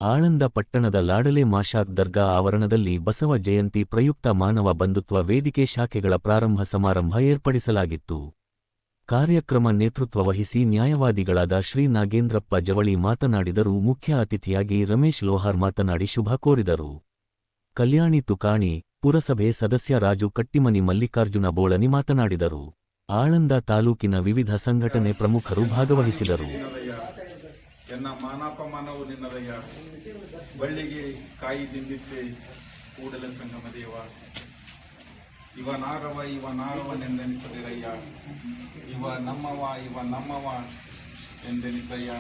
ಆಳಂದ ಪಟ್ಟಣದ ಲಾಡಲೆ ಮಾಷಾಕ್ ದರ್ಗಾ ಆವರಣದಲ್ಲಿ ಬಸವ ಜಯಂತಿ ಪ್ರಯುಕ್ತ ಮಾನವ ಬಂಧುತ್ವ ವೇದಿಕೆ ಶಾಖೆಗಳ ಪ್ರಾರಂಭ ಸಮಾರಂಭ ಏರ್ಪಡಿಸಲಾಗಿತ್ತು. ಕಾರ್ಯಕ್ರಮ ನೇತೃತ್ವ ವಹಿಸಿ ನ್ಯಾಯವಾದಿಗಳಾದ ಶ್ರೀ ನಾಗೇಂದ್ರಪ್ಪ ಜವಳಿ ಮಾತನಾಡಿದರು. ಮುಖ್ಯ ಅತಿಥಿಯಾಗಿ ರಮೇಶ್ ಲೋಹಾರ್ ಮಾತನಾಡಿ ಶುಭ ಕೋರಿದರು. ಕಲ್ಯಾಣಿ ತುಕಾಣಿ, ಪುರಸಭೆ ಸದಸ್ಯ ರಾಜು ಕಟ್ಟಿಮನಿ, ಮಲ್ಲಿಕಾರ್ಜುನ ಬೋಳನಿ ಮಾತನಾಡಿದರು. ಆಳಂದ ತಾಲೂಕಿನ ವಿವಿಧ ಸಂಘಟನೆ ಪ್ರಮುಖರು ಭಾಗವಹಿಸಿದರು. ಎನ್ನ ಮಾನಾಪಮಾನವು ನಿನ್ನದಯ್ಯ, ಬಳ್ಳಿಗೆ ಕಾಯಿ ದಿಂದಿತ್ತೆ ಕೂಡಲ ಸಂಗಮ ದೇವ. ಇವನಾರವನೆಂದೆನಿಸದಿರಯ್ಯ, ಇವ ನಮ್ಮವ ಎಂದೆನಿಸಯ್ಯ.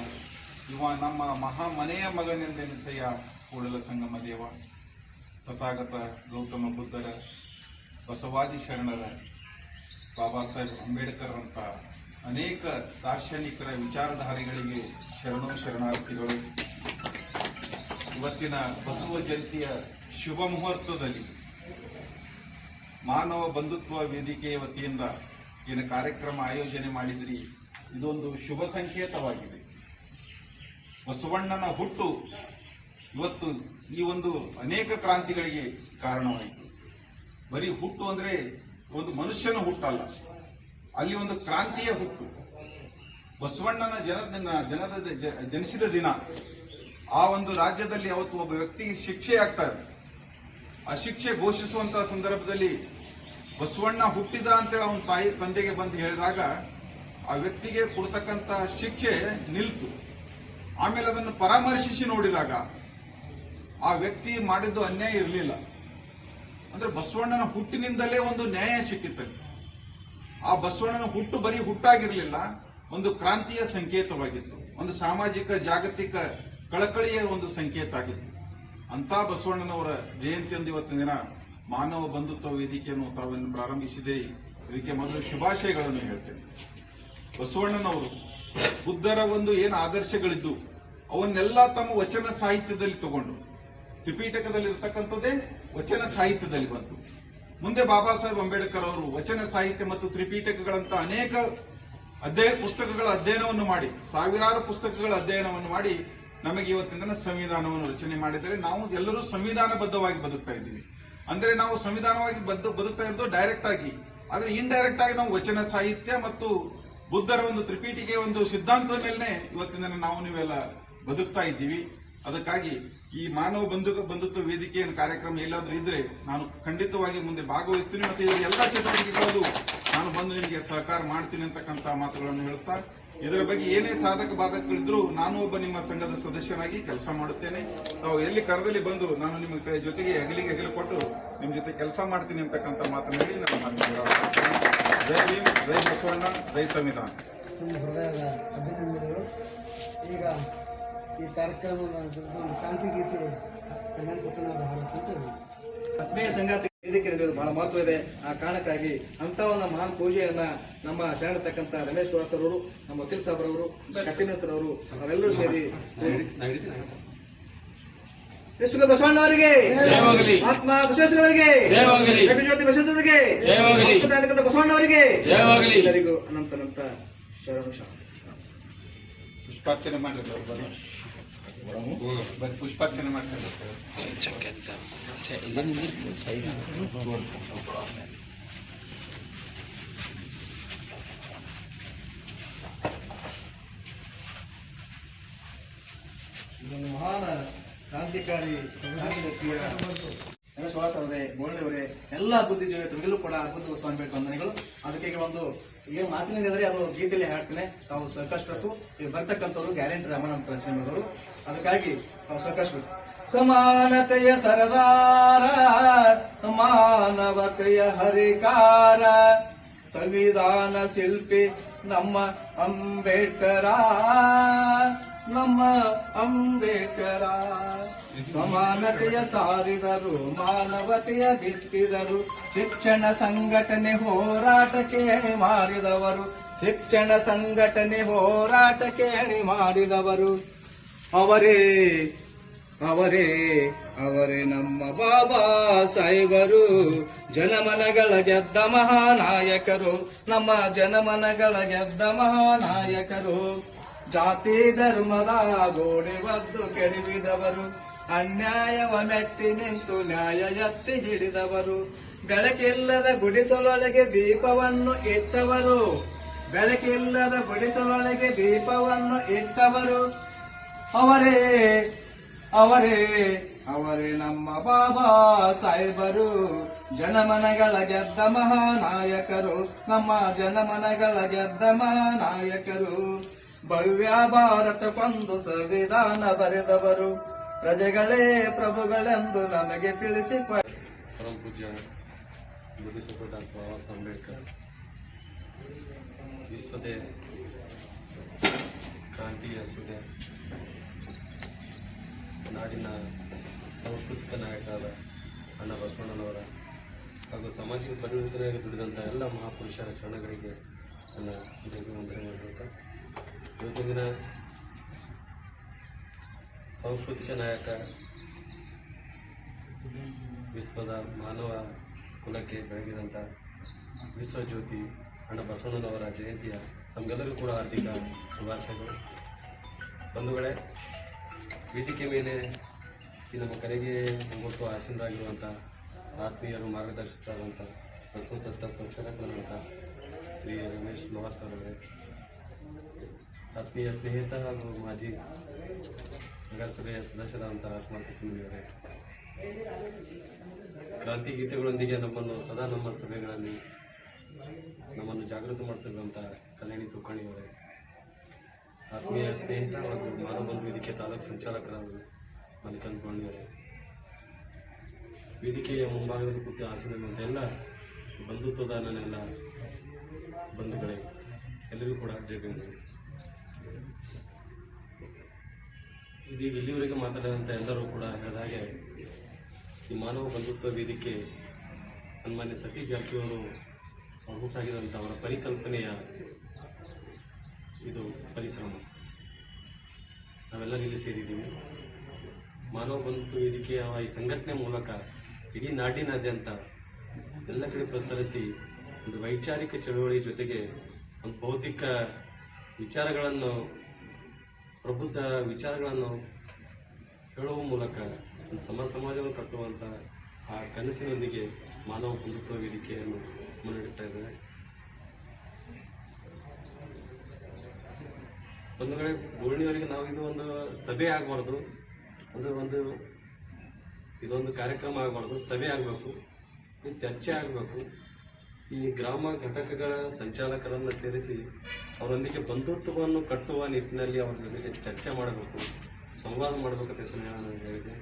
ಇವ ನಮ್ಮ ಮಹಾಮನೆಯ ಮಗನೆಂದೆನಿಸಯ್ಯ ಕೂಡಲ ಸಂಗಮ ದೇವ. ತಥಾಗತ ಗೌತಮ ಬುದ್ಧರ, ಬಸವಾದಿ ಶರಣರ, ಬಾಬಾ ಸಾಹೇಬ್ ಅಂಬೇಡ್ಕರ್ ಅಂತ ಅನೇಕ ದಾರ್ಶನಿಕರ ವಿಚಾರಧಾರೆಗಳಿಗೆ ಶರಣಾರ್ಥಿಗಳು. ಇವತ್ತಿನ ಬಸವ ಜಯಂತಿಯ ಶುಭ ಮುಹೂರ್ತದಲ್ಲಿ ಮಾನವ ಬಂಧುತ್ವ ವೇದಿಕೆಯ ವತಿಯಿಂದ ಏನು ಕಾರ್ಯಕ್ರಮ ಆಯೋಜನೆ ಮಾಡಿದ್ರಿ, ಇದೊಂದು ಶುಭ ಸಂಕೇತವಾಗಿದೆ. ಬಸವಣ್ಣನ ಹುಟ್ಟು ಇವತ್ತು ಈ ಒಂದು ಅನೇಕ ಕ್ರಾಂತಿಗಳಿಗೆ ಕಾರಣವಾಯಿತು. ಬರೀ ಹುಟ್ಟು ಅಂದ್ರೆ ಒಂದು ಮನುಷ್ಯನ ಹುಟ್ಟಲ್ಲ, ಅಲ್ಲಿ ಒಂದು ಕ್ರಾಂತಿಯ ಹುಟ್ಟು. ಬಸವಣ್ಣನ ಜನಿಸಿದ ದಿನ ಆ ಒಂದು ರಾಜ್ಯದಲ್ಲಿ ಅವತ್ತು ಒಬ್ಬ ವ್ಯಕ್ತಿಗೆ ಶಿಕ್ಷೆ ಆಗ್ತಾ ಇದೆ. ಆ ಶಿಕ್ಷೆ ಘೋಷಿಸುವಂತಹ ಸಂದರ್ಭದಲ್ಲಿ ಬಸವಣ್ಣ ಹುಟ್ಟಿದ ಅಂತೇಳಿ ಅವನ ತಾಯಿ ತಂದೆಗೆ ಬಂದು ಹೇಳಿದಾಗ ಆ ವ್ಯಕ್ತಿಗೆ ಕೊಡ್ತಕ್ಕಂಥ ಶಿಕ್ಷೆ ನಿಲ್ತು. ಆಮೇಲೆ ಅದನ್ನು ಪರಾಮರ್ಶಿಸಿ ನೋಡಿದಾಗ ಆ ವ್ಯಕ್ತಿ ಮಾಡಿದ್ದು ಅನ್ಯಾಯ ಇರಲಿಲ್ಲ. ಅಂದ್ರೆ ಬಸವಣ್ಣನ ಹುಟ್ಟಿನಿಂದಲೇ ಒಂದು ನ್ಯಾಯ ಸಿಕ್ಕಿತ್ತು. ಆ ಬಸವಣ್ಣನ ಹುಟ್ಟು ಬರೀ ಹುಟ್ಟಾಗಿರ್ಲಿಲ್ಲ, ಒಂದು ಕ್ರಾಂತಿಯ ಸಂಕೇತವಾಗಿತ್ತು, ಒಂದು ಸಾಮಾಜಿಕ ಜಾಗತಿಕ ಕಳಕಳಿಯ ಒಂದು ಸಂಕೇತ ಆಗಿತ್ತು. ಅಂತ ಬಸವಣ್ಣನವರ ಜಯಂತಿಯಂದು ಇವತ್ತಿನ ದಿನ ಮಾನವ ಬಂಧುತ್ವ ವೇದಿಕೆಯನ್ನು ತಾವನ್ನು ಪ್ರಾರಂಭಿಸಿದೆ. ಇದಕ್ಕೆ ಮೊದಲು ಶುಭಾಶಯಗಳನ್ನು ಹೇಳ್ತೇನೆ. ಬಸವಣ್ಣನವರು ಬುದ್ಧರ ಒಂದು ಏನು ಆದರ್ಶಗಳಿದ್ದು ಅವನ್ನೆಲ್ಲ ತಮ್ಮ ವಚನ ಸಾಹಿತ್ಯದಲ್ಲಿ ತಗೊಂಡು, ತ್ರಿಪೀಠಕದಲ್ಲಿ ಇರತಕ್ಕಂಥದ್ದೇ ವಚನ ಸಾಹಿತ್ಯದಲ್ಲಿ ಬಂತು. ಮುಂದೆ ಬಾಬಾ ಸಾಹೇಬ್ ಅಂಬೇಡ್ಕರ್ ಅವರು ವಚನ ಸಾಹಿತ್ಯ ಮತ್ತು ತ್ರಿಪೀಠಕಗಳಂತ ಅನೇಕ ಪುಸ್ತಕಗಳ ಅಧ್ಯಯನವನ್ನು ಮಾಡಿ, ಸಾವಿರಾರು ಪುಸ್ತಕಗಳ ಅಧ್ಯಯನವನ್ನು ಮಾಡಿ ನಮಗೆ ಇವತ್ತಿನ ಸಂವಿಧಾನವನ್ನು ರಚನೆ ಮಾಡಿದರೆ ನಾವು ಎಲ್ಲರೂ ಸಂವಿಧಾನಬದ್ಧವಾಗಿ ಬದುಕ್ತಾ ಇದ್ದೀವಿ. ಅಂದ್ರೆ ನಾವು ಸಂವಿಧಾನವಾಗಿ ಬದುಕ್ತಾ ಇರೋದು ಡೈರೆಕ್ಟ್ ಆಗಿ, ಆದ್ರೆ ಇಂಡೈರೆಕ್ಟ್ ಆಗಿ ನಾವು ವಚನ ಸಾಹಿತ್ಯ ಮತ್ತು ಬುದ್ಧರ ಒಂದು ತ್ರಿಪೀಠಿಕೆಯ ಒಂದು ಸಿದ್ಧಾಂತದ ಮೇಲೆ ಇವತ್ತಿನ ನಾವು ನೀವೆಲ್ಲ ಬದುಕ್ತಾ ಇದ್ದೀವಿ. ಅದಕ್ಕಾಗಿ ಈ ಮಾನವ ಬಂಧುತ್ವ ವೇದಿಕೆಯ ಕಾರ್ಯಕ್ರಮ ಎಲ್ಲಾದ್ರೂ ಇದ್ರೆ ನಾನು ಖಂಡಿತವಾಗಿ ಮುಂದೆ ಭಾಗವಹಿಸ್ತೀನಿ ಮತ್ತು ಇದರ ಎಲ್ಲ ಚಟುವಟಿಕೆಗಳಲ್ಲೂ ನಾನು ಬಂದು ನಿಮಗೆ ಸಹಕಾರ ಮಾಡ್ತೀನಿ ಅಂತಕ್ಕಂಥ ಮಾತುಗಳನ್ನು ಹೇಳುತ್ತಾ, ಇದರ ಬಗ್ಗೆ ಏನೇ ಸಾಧಕ ಬಾಧಕಗಳಿದ್ರು ನಾನು ಒಬ್ಬ ನಿಮ್ಮ ಸಂಘದ ಸದಸ್ಯನಾಗಿ ಕೆಲಸ ಮಾಡುತ್ತೇನೆ. ತಾವು ಎಲ್ಲಿ ಕರದಲ್ಲಿ ಬಂದು ನಾನು ನಿಮ್ಮ ಜೊತೆಗೆ ಹೆಗಲು ಕೊಟ್ಟು ನಿಮ್ಮ ಜೊತೆ ಕೆಲಸ ಮಾಡ್ತೀನಿ ಅಂತಕ್ಕಂಥ ಮಾತನ್ನು ಹೇಳಿ ನಾನು ಜೈ ಭೀಮ್, ಜೈ ಬಸವಣ್ಣ, ಜೈ ಸಂವಿಧಾನ. ಈಗ ಈ ಕಾರ್ಯಕ್ರಮದ ಕ್ರಾಂತಿ ಗೀತೆ ಆತ್ಮೀಯ ಸಂಗಾತಿ ವೇದಿಕೆ ನಡೆಯೋದು ಬಹಳ ಮಹತ್ವ ಇದೆ. ಆ ಕಾರಣಕ್ಕಾಗಿ ಅಂತ ಒಂದು ಮಹಾನ್ ಪೂಜೆಯನ್ನ ನಮ್ಮ ಶರಣತಕ್ಕಂಥ ರಮೇಶ್ ಲೋಹಾರ್ ಅವರು, ನಮ್ಮ ವಕೀಲ್ ಸಾಬ್ರವರು, ಕಟ್ಟಿಮೇಶ್ವರ ಅವರು ಅವರೆಲ್ಲರೂ ಸೇರಿ ವಿಶ್ವ ಬಸವಣ್ಣವರಿಗೆ, ಆತ್ಮ ಬಸವೇಶ್ವರವರಿಗೆ, ಜ್ಯೋತಿ ಬಸವೇಶ್ವರರಿಗೆ, ಬಸವಣ್ಣವರಿಗೆ ಎಲ್ಲರಿಗೂ ಅನಂತ ಪುಷ್ಪಾರ್ಚನೆ ಮಾಡಿದ್ರು. ಪುಷ್ಪಾರ್ಚನೆ ಮಾಡ್ತಾರೆ. ಮಹಾನ್ ಕ್ರಾಂತಿಕಾರಿ ರಮೇಶ್ ಲೋಹಾರ್ ಅವರೇ, ಬೋಳ್ಳೆಯವರೇ, ಎಲ್ಲ ಬುದ್ಧಿಜೀವಿಗಳಿಗೂ ಕೂಡ ಅದ್ಭುತ ಸ್ವಾಮಿ ವಂದನೆಗಳು. ಅದಕ್ಕೆ ಒಂದು ಏನು ಮಾತಿನಿಂದ ಅದು ಗೀತೆಯಲ್ಲಿ ಹೇಳ್ತೇನೆ, ತಾವು ಸಹಕರಿಸಬೇಕು. ಈಗ ಬರ್ತಕ್ಕಂಥವ್ರು ಗ್ಯಾರಂಟಿ ರಮಣ ಅಂತ ರಚನೆಗಳು, ಅದಕ್ಕಾಗಿ ತಾವು ಸಹಕರಿಸಬೇಕು. ಸಮಾನತೆಯ ಸರದಾರ, ಮಾನವತೆಯ ಹರಿಕಾರ, ಸಂವಿಧಾನ ಶಿಲ್ಪಿ ನಮ್ಮ ಅಂಬೇಡ್ಕರ, ನಮ್ಮ ಅಂಬೇಡ್ಕರ. ಸಮಾನತೆಯ ಸಾರಿದರು, ಮಾನವತೆಯ ಬಿತ್ತಿದರು, ಶಿಕ್ಷಣ ಸಂಘಟನೆ ಹೋರಾಟಕ್ಕೆ ಎಣೆ ಮಾಡಿದವರು, ಶಿಕ್ಷಣ ಸಂಘಟನೆ ಹೋರಾಟಕ್ಕೆ ಎಣೆ ಮಾಡಿದವರು. ಅವರೇ ಅವರೇ ಅವರೇ ನಮ್ಮ ಬಾಬಾ ಸಾಹೇಬರು, ಜನಮನಗಳ ಗೆದ್ದ ಮಹಾನಾಯಕರು, ನಮ್ಮ ಜನಮನಗಳ ಗೆದ್ದ ಮಹಾನಾಯಕರು. ಜಾತಿ ಧರ್ಮದ ಗೋಡೆ ಒದ್ದು ಕೆಡವಿದವರು, ಅನ್ಯಾಯವ ಮೆಟ್ಟಿ ನಿಂತು ನ್ಯಾಯ ಎತ್ತಿ ಹಿಡಿದವರು, ಬೆಳಕಿಲ್ಲದ ಗುಡಿಸಲೊಳಗೆ ದೀಪವನ್ನು ಇಟ್ಟವರು, ಬೆಳಕಿಲ್ಲದ ಗುಡಿಸಲೊಳಗೆ ದೀಪವನ್ನು ಇಟ್ಟವರು, ಅವರೇ ಅವರೇ ಅವರೇ ನಮ್ಮ ಬಾಬಾ ಸಾಹೇಬರು. ಜನಮನಗಳ ಗೆದ್ದ ಮಹಾನಾಯಕರು, ನಮ್ಮ ಜನಮನಗಳ ಗೆದ್ದ ಮಹಾನಾಯಕರು. ಭವ್ಯ ಭಾರತಕ್ಕೊಂದು ಸಂವಿಧಾನ ಬರೆದವರು, ಪ್ರಜೆಗಳೇ ಪ್ರಭುಗಳೆಂದು ನಮಗೆ ತಿಳಿಸಿ ಪರಮ ಪೂಜ್ಯ ಬುದ್ಧಿಸಭೆ ಡಾಕ್ಟರ್ ಬಾಬಾ ಸಾಹೇಬ್ ಅಂಬೇಡ್ಕರ್ ವಿಶ್ವದೇ ಕ್ರಾಂತಿಯ ಸೂರ್ಯ, ನಾಡಿನ ಸಾಂಸ್ಕೃತಿಕ ನಾಯಕರಾದ ಅಣ್ಣ ಬಸವಣ್ಣನವರ ಹಾಗೂ ಸಾಮಾಜಿಕ ಪರಿವರ್ತನೆಗೆ ದುಡಿದಂಥ ಎಲ್ಲ ಮಹಾಪುರುಷರ ಚರಣಗಳಿಗೆ ನನ್ನ ದೇವಿ ವಂದನೆ ಮಾಡಬೇಕು. ಇವತ್ತಿನ ದಿನ ಸಾಂಸ್ಕೃತಿಕ ನಾಯಕ, ವಿಶ್ವದ ಮಾನವ ಕುಲಕ್ಕೆ ಬೆಳಗಿದಂಥ ವಿಶ್ವಜ್ಯೋತಿ ಅಣ್ಣ ಬಸವಣ್ಣನವರ ಜಯಂತಿಯ ನಮಗೆಲ್ಲರಿಗೂ ಕೂಡ ಹಾರ್ದಿಕ ಶುಭಾಶಯಗಳು. ಬಂಧುಗಳೇ, ವೇದಿಕೆ ಮೇಲೆ ಈ ನಮ್ಮ ಕರೆಗೆ ಒಂಬತ್ತು ಆಸೀನರಾಗಿರುವಂಥ ಆತ್ಮೀಯರು, ಮಾರ್ಗದರ್ಶಕರಾದಂಥ ಸಂಸ್ಕೃತ ಸಂಶೋಧಕರಾದಂಥ ಶ್ರೀ ರಮೇಶ್ ಲೋಹಾರ್ ಸರ್ ಅವರೇ, ಆತ್ಮೀಯ ಸ್ನೇಹಿತ ಹಾಗೂ ಮಾಜಿ ನಗರಸಭೆಯ ಸದಸ್ಯರಾದಂಥ ರಾಜ್ಕುಮಾರ್ ಅವರೇ, ಕ್ರಾಂತಿ ಗೀತೆಗಳೊಂದಿಗೆ ನಮ್ಮನ್ನು ಸದಾ ನಮ್ಮ ಸಭೆಗಳಲ್ಲಿ ನಮ್ಮನ್ನು ಜಾಗೃತಿ ಮಾಡ್ತಿರುವಂಥ ಕಲ್ಯಾಣಿ ತುಕಾಣಿಯವರೇ, ಆತ್ಮೀಯ ಸ್ನೇಹಿತ ಹಾಗೂ ಮಾನವಬಂಧು ವೇದಿಕೆ ತಾಲೂಕು ಸಂಚಾಲಕರಾದ ಮಲ್ಲಿಕಾರ್ಜುನ ಗೋಣಿಯವರೇ, ವೇದಿಕೆಯ ಮುಂಭಾಗದಲ್ಲಿ ಕೂತು ಆಸೀನವಿರುವಂಥ ಎಲ್ಲ ಬಂಧುತ್ವದ ನನ್ನೆಲ್ಲ ಬಂಧುಗಳೇ, ಎಲ್ಲರಿಗೂ ಕೂಡ ಜಯಗಳು. ಇದೀಗ ಇಲ್ಲಿವರೆಗೆ ಮಾತಾಡಿದಂಥ ಎಲ್ಲರೂ ಕೂಡ ಹೇಳಿದ ಹಾಗೆ ಈ ಮಾನವ ಬಂಧುತ್ವ ವೇದಿಕೆ ಸನ್ಮಾನ್ಯ ಸತೀಶ್ ಜಾರಕಿಹೊಳಿ ಅವರು ಹುಟ್ಟಾಗಿರುವಂಥ ಅವರ ಪರಿಕಲ್ಪನೆಯ ಇದು ಪರಿಶ್ರಮ. ನಾವೆಲ್ಲರೂ ಇಲ್ಲಿ ಸೇರಿದ್ದೀವಿ. ಮಾನವ ಬಂಧುತ್ವ ವೇದಿಕೆಯ ಈ ಸಂಘಟನೆ ಮೂಲಕ ಇಡೀ ನಾಡಿನಾದ್ಯಂತ ಎಲ್ಲ ಕಡೆ ಪ್ರಸರಿಸಿ ಒಂದು ವೈಚಾರಿಕ ಚಳವಳಿ ಜೊತೆಗೆ ಒಂದು ಬೌದ್ಧಿಕ ವಿಚಾರಗಳನ್ನು, ಪ್ರಬುದ್ಧ ವಿಚಾರಗಳನ್ನು ಹೇಳುವ ಮೂಲಕ ಒಂದು ಸಮಾಜವನ್ನು ಕಟ್ಟುವಂಥ ಆ ಕನಸಿನೊಂದಿಗೆ ಮಾನವ ಬಂಧುತ್ವ ವೇದಿಕೆಯನ್ನು ಮುನ್ನಡೆಸ್ತಾ ಇದ್ದಾರೆ. ಒಂದು ವೇಳೆ ಗೋಣಿಯವರಿಗೆ ನಾವು ಇದು ಒಂದು ಸಭೆ ಆಗಬಾರ್ದು, ಇದೊಂದು ಕಾರ್ಯಕ್ರಮ ಆಗಬಾರ್ದು, ಸಭೆ ಆಗಬೇಕು, ಇದು ಚರ್ಚೆ ಆಗಬೇಕು. ಈ ಗ್ರಾಮ ಘಟಕಗಳ ಸಂಚಾಲಕರನ್ನು ಸೇರಿಸಿ ಅವರೊಂದಿಗೆ ಬಂಧುತ್ವವನ್ನು ಕಟ್ಟುವ ನಿಟ್ಟಿನಲ್ಲಿ ಅವರ ಜೊತೆಗೆ ಚರ್ಚೆ ಮಾಡಬೇಕು, ಸಂವಾದ ಮಾಡಬೇಕಂತ ನಾನು ಹೇಳಿದೆ.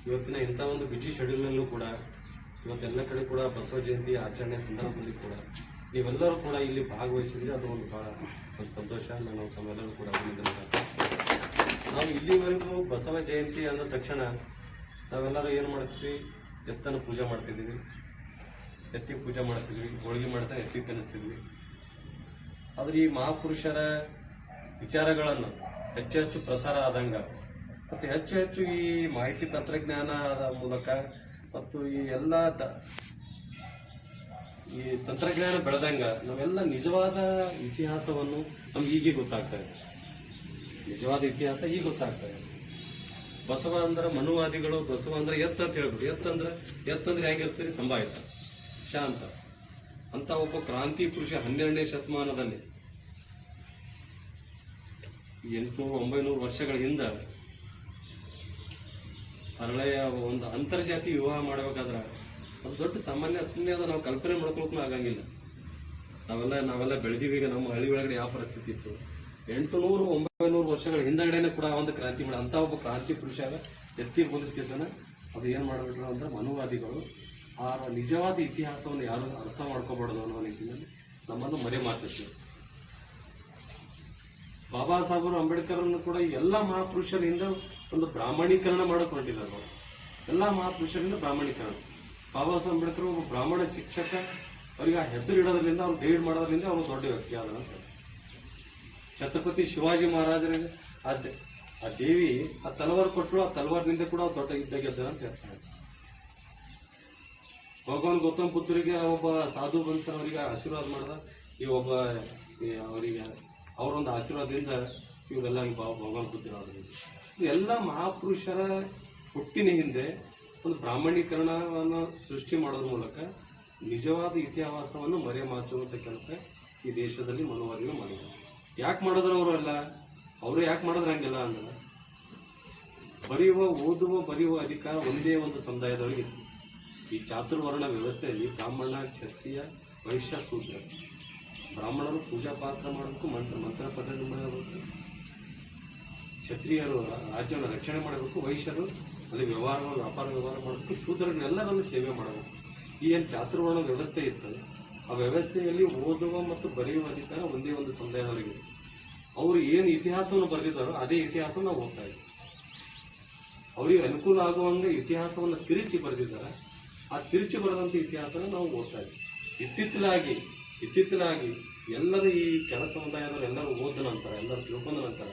ಇವತ್ತಿನ ಇಂಥ ಒಂದು ಬಿಜಿ ಶೆಡ್ಯೂಲ್ನಲ್ಲೂ ಕೂಡ ಇವತ್ತೆಲ್ಲ ಕಡೆ ಕೂಡ ಬಸವ ಜಯಂತಿ ಆಚರಣೆ ಸಂದರ್ಭದಲ್ಲಿ ಕೂಡ ನೀವೆಲ್ಲರೂ ಕೂಡ ಇಲ್ಲಿ ಭಾಗವಹಿಸಿದ್ರೆ ಅದು ಒಂದು ಭಾಳ ಒಂದು ಸಂತೋಷ. ನಾನು ತಮ್ಮೆಲ್ಲರೂ ಕೂಡ ಅಭಿನಂದನೆ ಮಾಡ್ತೀನಿ. ನಾವು ಇಲ್ಲಿವರೆಗೂ ಬಸವ ಜಯಂತಿ ಅಂದ ತಕ್ಷಣ ನಾವೆಲ್ಲರೂ ಏನು ಮಾಡ್ತೀವಿ, ಎತ್ತನ್ನು ಪೂಜೆ ಮಾಡ್ತಿದ್ದೀವಿ, ಎತ್ತಿ ಪೂಜೆ ಮಾಡ್ತಿದ್ವಿ, ಹೋಳಿಗೆ ಮಾಡ್ತಾ ಎತ್ತಿ ತಿನ್ನಿಸ್ತಿದ್ವಿ. ಆದರೆ ಈ ಮಹಾಪುರುಷರ ವಿಚಾರಗಳನ್ನು ಹೆಚ್ಚು ಹೆಚ್ಚು ಪ್ರಸಾರ ಆದಂಗ ಮತ್ತು ಹೆಚ್ಚು ಹೆಚ್ಚು ಈ ಮಾಹಿತಿ ತಂತ್ರಜ್ಞಾನದ ಮೂಲಕ ಮತ್ತು ಈ ಎಲ್ಲ ಈ ತಂತ್ರಜ್ಞಾನ ಬೆಳೆದಂಗ ನಾವೆಲ್ಲ ನಿಜವಾದ ಇತಿಹಾಸವನ್ನು ನಮ್ಗೆ ಹೀಗೆ ಗೊತ್ತಾಗ್ತಾ ಇದೆ. ನಿಜವಾದ ಇತಿಹಾಸ ಈಗ ಗೊತ್ತಾಗ್ತಾ ಇದೆ. ಬಸವ ಅಂದ್ರೆ ಮನುವಾದಿಗಳು, ಬಸವ ಅಂದ್ರೆ ಎತ್ತ ಅಂತ ಹೇಳ್ಬಿಟ್ಟು, ಎತ್ತಂದ್ರೆ ಹೇಗಿರ್ತೀರಿ, ಸಂಭಾಯಿತ, ಶಾಂತ ಅಂತ ಒಬ್ಬ ಕ್ರಾಂತಿ ಪುರುಷ 12ನೇ ಶತಮಾನದಲ್ಲಿ 800-900 ವರ್ಷಗಳ ಹಿಂದೆ ಹರಳೆಯ ಒಂದು ಅಂತರ್ಜಾತಿ ವಿವಾಹ ಮಾಡಬೇಕಾದ್ರೆ ಅದು ದೊಡ್ಡ ಸಾಮಾನ್ಯ ಸುಮ್ಮನೆ ಅದು ನಾವು ಕಲ್ಪನೆ ಮಾಡ್ಕೊಳಕ್ಕೂ ಆಗಂಗಿಲ್ಲ. ನಾವೆಲ್ಲ ಬೆಳೆದೀವಿ. ಈಗ ನಮ್ಮ ಹಳ್ಳಿ ಒಳಗಡೆ ಯಾವ ಪರಿಸ್ಥಿತಿ ಇತ್ತು, 800-900 ವರ್ಷಗಳ ಹಿಂದಗಡೆನೆ ಕೂಡ ಒಂದು ಕ್ರಾಂತಿ ಮಾಡ ಅಂತ ಒಬ್ಬ ಕ್ರಾಂತಿ ಪುರುಷ ಎತ್ತಿ ಹೋಲಿಸ್ಕಿದ್ದಾನೆ. ಅದು ಏನು ಮಾಡಬಿಟ್ರು ಅಂದ್ರೆ ಮನುವಾದಿಗಳು ಆ ನಿಜವಾದ ಇತಿಹಾಸವನ್ನು ಯಾರು ಅರ್ಥ ಮಾಡ್ಕೋಬಾರ್ದು ಅನ್ನೋ ನಿಟ್ಟಿನಲ್ಲಿ ನಮ್ಮನ್ನು ಮರೆ ಮಾತಿದ್ರು. ಬಾಬಾ ಸಾಹೇಬರು ಅಂಬೇಡ್ಕರ್ನ್ನು ಕೂಡ ಎಲ್ಲ ಮಹಾಪುರುಷರಿಂದ ಒಂದು ಬ್ರಾಹ್ಮಣೀಕರಣ ಮಾಡೋಕೆ ಹೊರಟಿದ್ದಾರೆ. ಎಲ್ಲ ಮಹಾಪುರುಷರಿಂದ ಬ್ರಾಹ್ಮಣೀಕರಣ. ಬಾಬಾ ಸಾಹೇಬ್ ಅಂಬೇಡ್ಕರ್ ಒಬ್ಬ ಬ್ರಾಹ್ಮಣ ಶಿಕ್ಷಕ, ಅವರಿಗೆ ಆ ಹೆಸರು ಇಡೋದ್ರಿಂದ, ಅವ್ರು ಗೈಡ್ ಮಾಡೋದ್ರಿಂದ ಅವರು ದೊಡ್ಡ ವ್ಯಕ್ತಿ ಆದ ಅಂತ. ಛತ್ರಪತಿ ಶಿವಾಜಿ ಮಹಾರಾಜರಿಗೆ ಆ ದೇವಿ ಆ ತಲವಾರು ಕೊಟ್ಟರು, ಆ ತಲವಾರಿನಿಂದ ಕೂಡ ದೊಡ್ಡ ಯುದ್ಧ ಗೆದ್ದ ಅಂತ ಹೇಳ್ತಾರೆ. ಭಗವಾನ್ ಗೌತಮ್ ಬುದ್ಧರಿಗೆ ಒಬ್ಬ ಸಾಧು ಬಂದು ಅವರಿಗೆ ಆಶೀರ್ವಾದ ಮಾಡ್ದ. ಈ ಒಬ್ಬ ಅವರಿಗೆ ಅವರೊಂದು ಆಶೀರ್ವಾದದಿಂದ ಇವರೆಲ್ಲ ಭಗವಾನ್ ಕೂತಿರೋದ್ರಿಂದ ಎಲ್ಲ ಮಹಾಪುರುಷರ ಹುಟ್ಟಿನ ಹಿಂದೆ ಒಂದು ಬ್ರಾಹ್ಮಣೀಕರಣವನ್ನು ಸೃಷ್ಟಿ ಮಾಡೋದ್ರ ಮೂಲಕ ನಿಜವಾದ ಇತಿಹಾಸವನ್ನು ಮರೆಮಾಚುವಂಥ ಕೆಲಸ ಈ ದೇಶದಲ್ಲಿ ಮನೋವರಿಗಳು ಮಾಡಿದ್ದಾರೆ. ಯಾಕೆ ಮಾಡಿದ್ರು ಅವರೆಲ್ಲ? ಅವರು ಯಾಕೆ ಮಾಡಿದ್ರೆ ಹಂಗೆಲ್ಲ ಅಂದ್ರೆ ಬರೆಯುವ ಅಧಿಕಾರ ಒಂದೇ ಒಂದು ಸಮುದಾಯದವರಿಗೆ ಇತ್ತು. ಈ ಚಾತುರ್ವರ್ಣ ವ್ಯವಸ್ಥೆಯಲ್ಲಿ ಬ್ರಾಹ್ಮಣ, ಕ್ಷತ್ರಿಯ, ವೈಶ್ಯ, ಶೂದ್ರ. ಬ್ರಾಹ್ಮಣರು ಪೂಜಾ ಪಾತ್ರ ಮಾಡಬೇಕು, ಮಂತ್ರ ಪದ್ಧತಿ ಮಾಡಬೇಕು, ಕ್ಷತ್ರಿಯರು ರಾಜ್ಯವನ್ನು ರಕ್ಷಣೆ ಮಾಡಬೇಕು, ವೈಶ್ಯರು ಅಲ್ಲಿ ವ್ಯಾಪಾರ ವ್ಯವಹಾರ ಮಾಡಬೇಕು, ಶೂದ್ರರನ್ನೆಲ್ಲರನ್ನು ಸೇವೆ ಮಾಡಬೇಕು. ಈ ಏನು ಚಾತುರ್ವರ್ಣ ವ್ಯವಸ್ಥೆ ಇತ್ತು, ಆ ವ್ಯವಸ್ಥೆಯಲ್ಲಿ ಓದುವ ಮತ್ತು ಬರೆಯುವ ಅಧಿಕಾರ ಒಂದೇ ಒಂದು ಸಮುದಾಯದವರಿಗೆ. ಅವರು ಏನು ಇತಿಹಾಸವನ್ನು ಬರೆದಿದ್ದಾರೋ ಅದೇ ಇತಿಹಾಸ ನಾವು ಓದ್ತಾ ಇದ್ದೀವಿ. ಅವರಿಗೆ ಅನುಕೂಲ ಆಗುವಂಗೆ ಇತಿಹಾಸವನ್ನು ತಿರುಚಿ ಬರೆದಿದ್ದಾರೆ. ಆ ತಿರುಚಿ ಬರೆದಂಥ ಇತಿಹಾಸನ ನಾವು ಓದ್ತಾ ಇದ್ದೀವಿ. ಇತ್ತಿತ್ತಲಾಗಿ ಎಲ್ಲರೂ ಈ ಕೆಲ ಸಮುದಾಯದವರು ಎಲ್ಲರೂ ಓದ ನಂತರ, ಎಲ್ಲರೂ ತಿಳ್ಕೊಂಡ ನಂತರ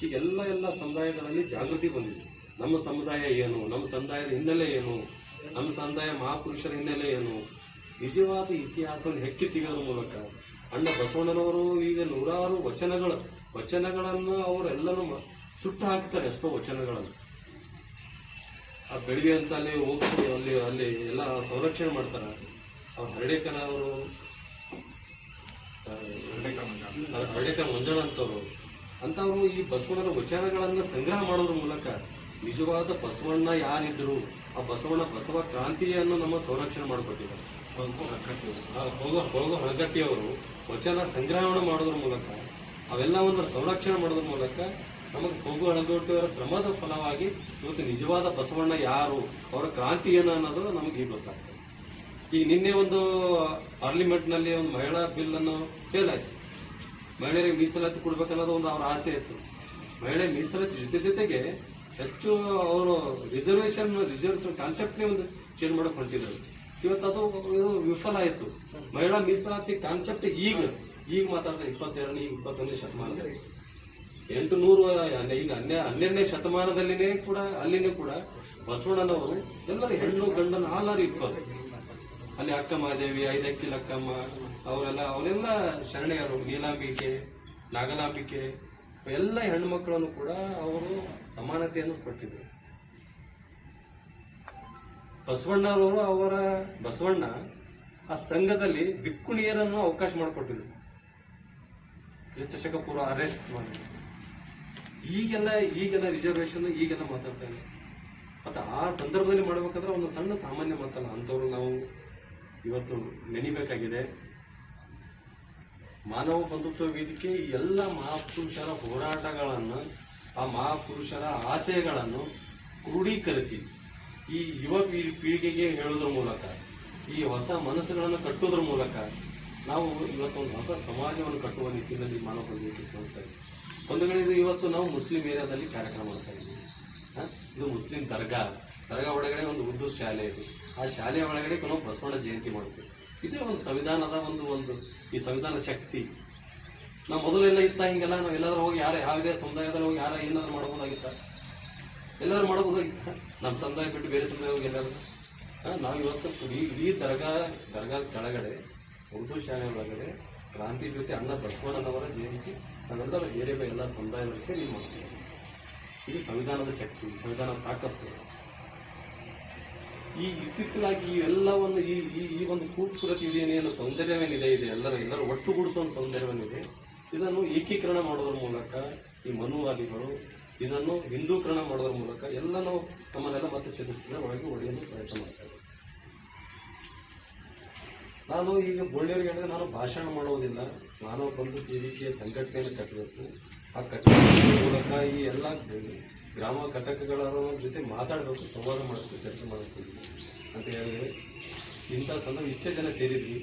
ಈಗ ಎಲ್ಲ ಸಮುದಾಯಗಳಲ್ಲಿ ಜಾಗೃತಿ ಬಂದಿದೆ. ನಮ್ಮ ಸಮುದಾಯ ಏನು, ನಮ್ಮ ಸಮುದಾಯದ ಹಿನ್ನೆಲೆ ಏನು, ನಮ್ಮ ಸಮುದಾಯ ಮಹಾಪುರುಷರ ಹಿನ್ನೆಲೆ ಏನು, ನಿಜವಾದ ಇತಿಹಾಸವನ್ನು ಹೆಕ್ಕಿ ತೆಗೆಯೋದ್ರ ಮೂಲಕ ಅಣ್ಣ ಬಸವಣ್ಣನವರು ಈಗ ನೂರಾರು ವಚನಗಳನ್ನು ಅವರೆಲ್ಲರೂ ಸುಟ್ಟು ಹಾಕ್ತಾರೆ. ಎಷ್ಟೋ ವಚನಗಳನ್ನು ಆ ಬೆಳಗ್ಗೆ ಅಂತ ಅಲ್ಲಿ ಹೋಗಿ ಅಲ್ಲಿ ಎಲ್ಲ ಸಂರಕ್ಷಣೆ ಮಾಡ್ತಾರೆ. ಅವ್ರು ಹರಡೇಕರ ಮಂಜಣ್ಣ ಅಂತವರು ಈ ಬಸವಣ್ಣನ ವಚನಗಳನ್ನು ಸಂಗ್ರಹ ಮಾಡೋದ್ರ ಮೂಲಕ ನಿಜವಾದ ಬಸವಣ್ಣ ಯಾರಿದ್ರು, ಆ ಬಸವ ಕ್ರಾಂತಿಯನ್ನು ನಮ್ಮ ಸಂರಕ್ಷಣೆ ಮಾಡಿಕೊಟ್ಟಿದ್ದಾರೆ. ಹೊಳಗಟ್ಟಿಯವರು ವಚನ ಸಂಗ್ರಹಣೆ ಮಾಡೋದ್ರ ಮೂಲಕ, ಅವೆಲ್ಲವನ್ನು ಸಂರಕ್ಷಣೆ ಮಾಡೋದ್ರ ಮೂಲಕ ನಮಗೆ ಹೊಳಗಟ್ಟಿಯವರ ಶ್ರಮದ ಫಲವಾಗಿ ಇವತ್ತು ನಿಜವಾದ ಬಸವಣ್ಣ ಯಾರು, ಅವರ ಕ್ರಾಂತಿ ಏನು ಅನ್ನೋದು ನಮಗೆ ಈಗ ಗೊತ್ತಾಗ್ತದೆ. ಈಗ ನಿನ್ನೆ ಒಂದು ಪಾರ್ಲಿಮೆಂಟ್ನಲ್ಲಿ ಒಂದು ಮಹಿಳಾ ಬಿಲ್ ಅನ್ನು ಫೇಲ್ ಆಯ್ತು. ಮಹಿಳೆಯರಿಗೆ ಮೀಸಲಾತಿ ಕೊಡ್ಬೇಕನ್ನೋದು ಒಂದು ಅವರ ಆಸೆ ಇತ್ತು. ಮಹಿಳೆ ಮೀಸಲಾತಿ ಜೊತೆಗೆ ಹೆಚ್ಚು ಅವರು ರಿಸರ್ವೇಷನ್ ಕಾನ್ಸೆಪ್ಟ್ನೇ ಒಂದು ಚೇಂಜ್ ಮಾಡಕ್ಕೆ ಹೊಂಟಿದ್ದಾರೆ. ಇವತ್ತು ಅದು ವಿಫಲ ಆಯಿತು. ಮಹಿಳಾ ಮೀಸಲಾತಿ ಕಾನ್ಸೆಪ್ಟ್ ಈಗ ಮಾತಾಡ್ತಾರೆ 21ನೇ ಶತಮಾನದಲ್ಲಿ. 800 ಈಗ 12ನೇ ಶತಮಾನದಲ್ಲಿನೇ ಕೂಡ ಬಸವಣ್ಣನವರು ಎಲ್ಲರೂ ಹೆಣ್ಣು ಗಂಡನ ಆಲಾರು ಇಟ್ಕೋದು. ಅಲ್ಲಿ ಅಕ್ಕ ಮಹಾದೇವಿ, ಐದಕ್ಕಿ ಲಕ್ಕಮ್ಮ ಅವರೆಲ್ಲ ಶರಣೆಯರು, ನೀಲಾಂಬಿಕೆ, ನಾಗಲಾಂಬಿಕೆ, ಎಲ್ಲ ಹೆಣ್ಣು ಮಕ್ಕಳನ್ನು ಕೂಡ ಅವರು ಸಮಾನತೆಯನ್ನು ಕೊಟ್ಟಿದ್ರು. ಬಸವಣ್ಣ ಆ ಸಂಘದಲ್ಲಿ ಭಿಕ್ಕುಣಿಯರನ್ನು ಅವಕಾಶ ಮಾಡಿಕೊಟ್ಟಿದ್ರು. ಕ್ರಿಸ್ತಶಕ ಪೂರ್ವ ಅರೆಸ್ಟ್ ಮಾಡಿ ಈಗೆಲ್ಲ ರಿಸರ್ವೇಷನ್ ಈಗೆಲ್ಲ ಮಾತಾಡ್ತಾ ಇದೆ. ಮತ್ತು ಆ ಸಂದರ್ಭದಲ್ಲಿ ಮಾಡ್ಬೇಕಾದ್ರೆ ಒಂದು ಸಣ್ಣ ಸಾಮಾನ್ಯ ಮಾತಲ್ಲ, ಅಂಥವ್ರು ನಾವು ಇವತ್ತು ನೆನಿಬೇಕಾಗಿದೆ. ಮಾನವ ಬಂಧುತ್ವ ವೇದಿಕೆ ಈ ಎಲ್ಲ ಮಹಾಪುರುಷರ ಹೋರಾಟಗಳನ್ನು, ಆ ಮಹಾಪುರುಷರ ಆಶಯಗಳನ್ನು ಕ್ರೋಢೀಕರಿಸಿ ಈ ಯುವ ಪೀಳಿಗೆಗೆ ಹೇಳೋದ್ರ ಮೂಲಕ, ಈ ಹೊಸ ಮನಸ್ಸುಗಳನ್ನು ಕಟ್ಟೋದ್ರ ಮೂಲಕ ನಾವು ಇವತ್ತೊಂದು ಹೊಸ ಸಮಾಜವನ್ನು ಕಟ್ಟುವ ನಿಟ್ಟಿನಲ್ಲಿ ಮಾನವ ಬಂಧುತ್ವ ಸಂಸ್ಥೆ ಒಂದು ವೇಳೆ ಇವತ್ತು ನಾವು ಮುಸ್ಲಿಂ ಏರಿಯಾದಲ್ಲಿ ಕಾರ್ಯಕ್ರಮ ಮಾಡ್ತಾ ಇದ್ದೀವಿ. ಇದು ಮುಸ್ಲಿಂ ದರ್ಗಾ ಒಳಗಡೆ ಒಂದು ಉರ್ದು ಶಾಲೆ ಇದೆ. ಆ ಶಾಲೆಯ ಒಳಗಡೆ ನಾವು ಬಸವಣ್ಣ ಜಯಂತಿ ಮಾಡ್ತೀವಿ. ಇದೇ ಒಂದು ಸಂವಿಧಾನದ ಒಂದು ಈ ಸಂವಿಧಾನ ಶಕ್ತಿ. ನಾವು ಮೊದಲೆಲ್ಲ ಇತ್ತ ಹಿಂಗೆಲ್ಲ ನಾವು ಎಲ್ಲರೂ ಹೋಗಿ ಯಾವುದೇ ಸಮುದಾಯದಲ್ಲಿ ಹೋಗಿ ಏನಾದ್ರು ಮಾಡ್ಬೋದಾಗಿತ್ತ, ಎಲ್ಲರೂ ಮಾಡ್ಬೋದಾಗಿತ್ತ. ನಮ್ಮ ಸಮುದಾಯ ಬಿಟ್ಟು ಬೇರೆ ಸಮುದಾಯ ಹೋಗಿ ಎಲ್ಲರೂ ನಾವು ಇವತ್ತು ಈ ದರ್ಗಾ ಕೆಳಗಡೆ ಉರ್ದು ಶಾಲೆ ಒಳಗಡೆ ಕ್ರಾಂತಿ ಜೊತೆ ಅಣ್ಣ ಬಸವಣ್ಣನವರ ಜಯಂತಿ ನಾವೆಲ್ಲರೂ ಬೇರೆ ಎಲ್ಲ ಸಮುದಾಯದಲ್ಲಿ ಸೇರಿ ಮಾಡ್ತೀವಿ. ಇದು ಸಂವಿಧಾನದ ಶಕ್ತಿ, ಸಂವಿಧಾನದ ತಾಕತ್ತು. ಈ ಇತ್ತಿತ್ತಲಾಗಿ ಇವೆಲ್ಲವನ್ನು ಈ ಒಂದು ಖೂಬ್ಸೂರತ್ ಇದೇನೇನು ಸೌಂದರ್ಯವೇನಿದೆ ಎಲ್ಲರೂ ಒಟ್ಟುಗೂಡಿಸೋ ಒಂದು ಸೌಂದರ್ಯವೇನಿದೆ, ಇದನ್ನು ಏಕೀಕರಣ ಮಾಡೋದ್ರ ಮೂಲಕ ಈ ಮನುವಾದಿಗಳು ಇದನ್ನು ಹಿಂದೂಕರಣ ಮಾಡೋದ್ರ ಮೂಲಕ ಎಲ್ಲನೂ ನಮ್ಮನ್ನೆಲ್ಲ ಮತ್ತೆ ಚದುರಿಸಿದ ಒಳಗೆ ಒಡೆಯಲು ಪ್ರಯತ್ನ ಮಾಡ್ತಾರೆ. ನಾನು ಈಗ ಬೋಳ್ಳಿಯವ್ರಿಗೆ ಹೇಳಿದ್ರೆ ನಾನು ಭಾಷಣ ಮಾಡೋದಿಲ್ಲ, ಮಾನವ ಬಂಧುತ್ವ ವೇದಿಕೆಯ ಸಂಘಟನೆಯನ್ನು ಕಟ್ಟಬೇಕು. ಆ ಕಟ್ಟಡ ಮೂಲಕ ಈ ಎಲ್ಲ ಗ್ರಾಮ ಘಟಕಗಳ ಜೊತೆ ಮಾತಾಡಬೇಕು, ಸಂವಾದ ಮಾಡಬೇಕು, ಚರ್ಚೆ ಮಾಡಬೇಕು ಅಂತ ಹೇಳಿದ್ರೆ ಇಂಥ ಸಂದರ್ಭ ಇಷ್ಟೇ ಜನ ಸೇರಿದ್ವಿ,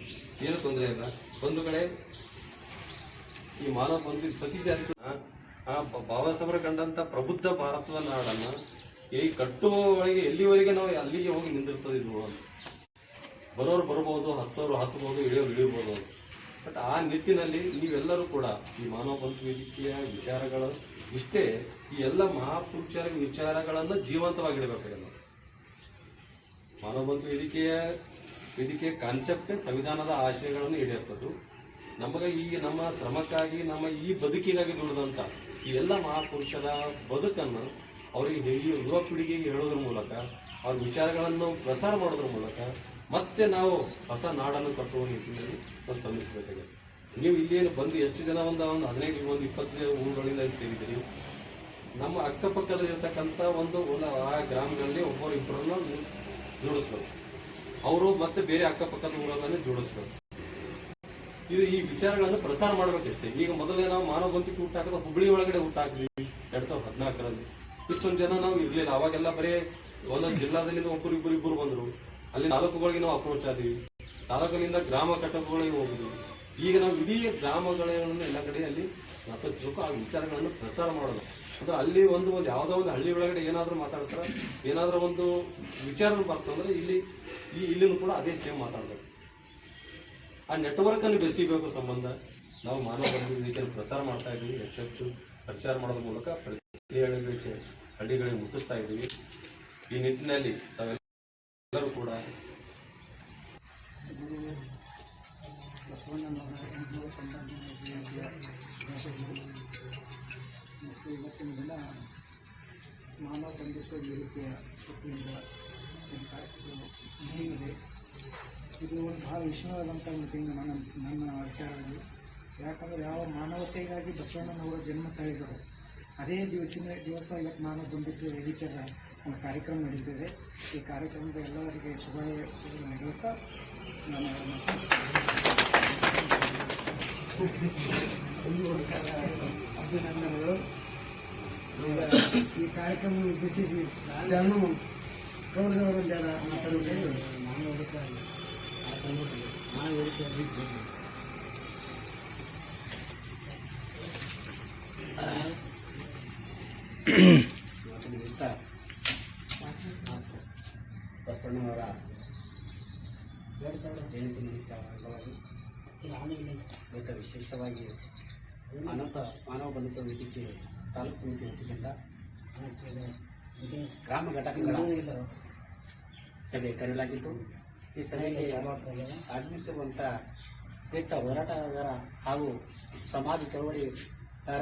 ಏನು ತೊಂದರೆ ಇಲ್ಲ. ಬಂಧುಗಳೇ, ಈ ಮಾನವ ಬಂಧು ಸತೀಶ್ ಜಾರಕಿಹೊಳಿ ಬಾಬಾ ಸಾಹೇಬರ ಕಂಡಂಥ ಪ್ರಬುದ್ಧ ಭಾರತದ ನಾಡನ್ನು ಈ ಕಟ್ಟುವ ಒಳಗೆ ಎಲ್ಲಿವರೆಗೆ ನಾವು ಅಲ್ಲಿಗೆ ಹೋಗಿ ನಿಂದಿರ್ತದಿದ್ವು ಅಂತ. ಬರೋರು ಬರ್ಬೋದು, ಹತ್ತೋರು ಹತ್ಬೋದು, ಇಳಿಯೋರು ಇಳಿಬೋದು. ಬಟ್ ಆ ನಿಟ್ಟಿನಲ್ಲಿ ನೀವೆಲ್ಲರೂ ಕೂಡ ಈ ಮಾನವ ಬಂಧು ವೇದಿಕೆಯ ವಿಚಾರಗಳು ಇಷ್ಟೇ, ಈ ಎಲ್ಲ ಮಹಾಪುರುಷರ ವಿಚಾರಗಳನ್ನು ಜೀವಂತವಾಗಿಡಬೇಕಾಗಿದೆ. ಮಾನವ ಬಂಧು ವೇದಿಕೆಯ ಕಾನ್ಸೆಪ್ಟ್ ಸಂವಿಧಾನದ ಆಶಯಗಳನ್ನು ಈಡೇರಿಸೋದು, ನಮಗೆ ಈ ನಮ್ಮ ಶ್ರಮಕ್ಕಾಗಿ ನಮ್ಮ ಈ ಬದುಕಿಗಾಗಿ ದುಡಿದಂಥ ಈ ಎಲ್ಲ ಮಹಾಪುರುಷರ ಬದುಕನ್ನು ಅವರಿಗೆ ಯುವ ಪೀಳಿಗೆಗೆ ಹೇಳೋದ್ರ ಮೂಲಕ ಅವ್ರ ವಿಚಾರಗಳನ್ನು ಪ್ರಸಾರ ಮಾಡೋದ್ರ ಮೂಲಕ ಮತ್ತೆ ನಾವು ಹೊಸ ನಾಡನ್ನು ಕಟ್ಟುವ ನಿಟ್ಟಿನಲ್ಲಿ ನಾವು ಶ್ರಮಿಸಬೇಕಾಗಿದೆ. ನೀವು ಇಲ್ಲೇನು ಬಂದು ಎಷ್ಟು ಜನ ಒಂದು 15-20 ಊರುಗಳಿಂದ ಇಲ್ಲಿ ಸೇರಿದ್ದೀರಿ. ನಮ್ಮ ಅಕ್ಕಪಕ್ಕದಲ್ಲಿರ್ತಕ್ಕಂಥ ಒಂದು ಆ ಗ್ರಾಮಗಳಲ್ಲಿ ಒಬ್ಬರು ಇಬ್ಬರನ್ನ ಜೋಡಿಸ್ಬೇಕು. ಅವರು ಮತ್ತೆ ಬೇರೆ ಅಕ್ಕಪಕ್ಕದ ಊರಲ್ಲೇ ಜೋಡಿಸ್ಬೇಕು. ಇದು ಈ ವಿಚಾರಗಳನ್ನು ಪ್ರಸಾರ ಮಾಡಬೇಕಷ್ಟೇ. ಈಗ ಮೊದಲೇ ನಾವು ಮಾನವ ಬಂತಿಗೆ ಹುಟ್ಟು ಹಾಕಿದ ಹುಬ್ಬಳ್ಳಿ ಒಳಗಡೆ ಹುಟ್ಟು ಹಾಕಿದ್ವಿ 2014ರಲ್ಲಿ. ಇಷ್ಟೊಂದು ಜನ ನಾವು ಇರಲಿಲ್ಲ. ಅವಾಗೆಲ್ಲ ಬರೀ ಒಂದೊಂದು ಜಿಲ್ಲಾದಲ್ಲಿ ಇಬ್ಬರು ಬಂದರು. ಅಲ್ಲಿ ತಾಲೂಕುಗಳಿಗೆ ನಾವು ಅಪ್ರೋಚ್ ಆದ್ವಿ. ತಾಲೂಕಿನಿಂದ ಗ್ರಾಮ ಘಟಕಗಳಿಗೆ ಹೋಗುದು. ಈಗ ನಾವು ಇಡೀ ಗ್ರಾಮಗಳನ್ನು ಎಲ್ಲ ಕಡೆ ಅಲ್ಲಿ ವ್ಯಾಪಿಸಬೇಕು. ಆ ವಿಚಾರಗಳನ್ನು ಪ್ರಸಾರ ಮಾಡೋದು ಅಂದ್ರೆ ಅಲ್ಲಿ ಒಂದು ಯಾವುದೋ ಒಂದು ಹಳ್ಳಿ ಒಳಗಡೆ ಏನಾದರೂ ಮಾತಾಡ್ತಾರೆ, ಏನಾದರೂ ಒಂದು ವಿಚಾರ ಬರ್ತಂದ್ರೆ ಇಲ್ಲಿನೂ ಕೂಡ ಅದೇ ಸೇಮ್ ಮಾತಾಡ್ಬೇಕು. ಆ ನೆಟ್ವರ್ಕ್ ಅನ್ನು ಬೆಸೆಯಬೇಕು ಸಂಬಂಧ ನಾವು ಮಾನವ ಬಂಧುವಿಕೆ ಪ್ರಸಾರ ಮಾಡ್ತಾ ಇದ್ದೀವಿ. ಹೆಚ್ಚು ಪ್ರಚಾರ ಮಾಡೋದ್ರ ಮೂಲಕ ಪ್ರತಿ ಹಳ್ಳಿಗಳಿಗೆ ಮುಟ್ಟಿಸ್ತಾ ಇದ್ದೀವಿ. ಈ ನಿಟ್ಟಿನಲ್ಲಿ ತಾವೆಲ್ಲರೂ ಕೂಡ ಮತ್ತು ಇವತ್ತಿನ ದಿನ ಮಾನವ ಬಂಧುತ್ವ ವೇದಿಕೆಯ ವತಿಯಿಂದ ಒಂದು ಕಾರ್ಯಕ್ರಮ ನಡೆಯುತ್ತಿದೆ. ಇದು ಒಂದು ಬಹಳ ವಿಷಯವಾದಂಥ ಮೀಟಿಂಗ್ ನನ್ನ ವಿಚಾರದಲ್ಲಿ. ಯಾಕಂದರೆ ಯಾವ ಮಾನವತೆಗಾಗಿ ಬಸವಣ್ಣನವರ ಜನ್ಮ ತಾಳಿದರು ಅದೇ ದಿವಸ ಇವತ್ತು ಮಾನವ ಬಂಧುತ್ವ ವೇದಿಕೆಯ ಒಂದು ಕಾರ್ಯಕ್ರಮ ನಡೀತಿದೆ. ಈ ಕಾರ್ಯಕ್ರಮದ ಎಲ್ಲರಿಗೆ ಶುಭಾಶಯ ನೀಡುತ್ತಾ ನಾನು ಅಭಿನಂದನೆಗಳು. ಈ ಕಾರ್ಯಕ್ರಮ ಉದ್ದೇಶಿಸಿ ಶರಣು ಗೌರವರೊಂದರ ಮಾತಾಡುವುದು ಬಸವಣ್ಣನವರ ಜಯಂತಿ ನಿಮಿತ್ತ ಅಂಗವಾಗಿ ಇವತ್ತು ವಿಶೇಷವಾಗಿ ಮಾನವ ಬಂಧುತ್ವ ವೇದಿಕೆ ತಾಲೂಕು ಸಮಿತಿ ವತಿಯಿಂದ ಗ್ರಾಮ ಘಟಕಗಳ ಸಭೆ ಕರೆಯಲಾಗಿದ್ದು, ಈ ಸಭೆಗೆ ಆಗಮಿಸಿರುವಂಥ ಹೋರಾಟಗಾರ ಹಾಗೂ ಸಮಾಜ ಚಳವಳಿಗಾರ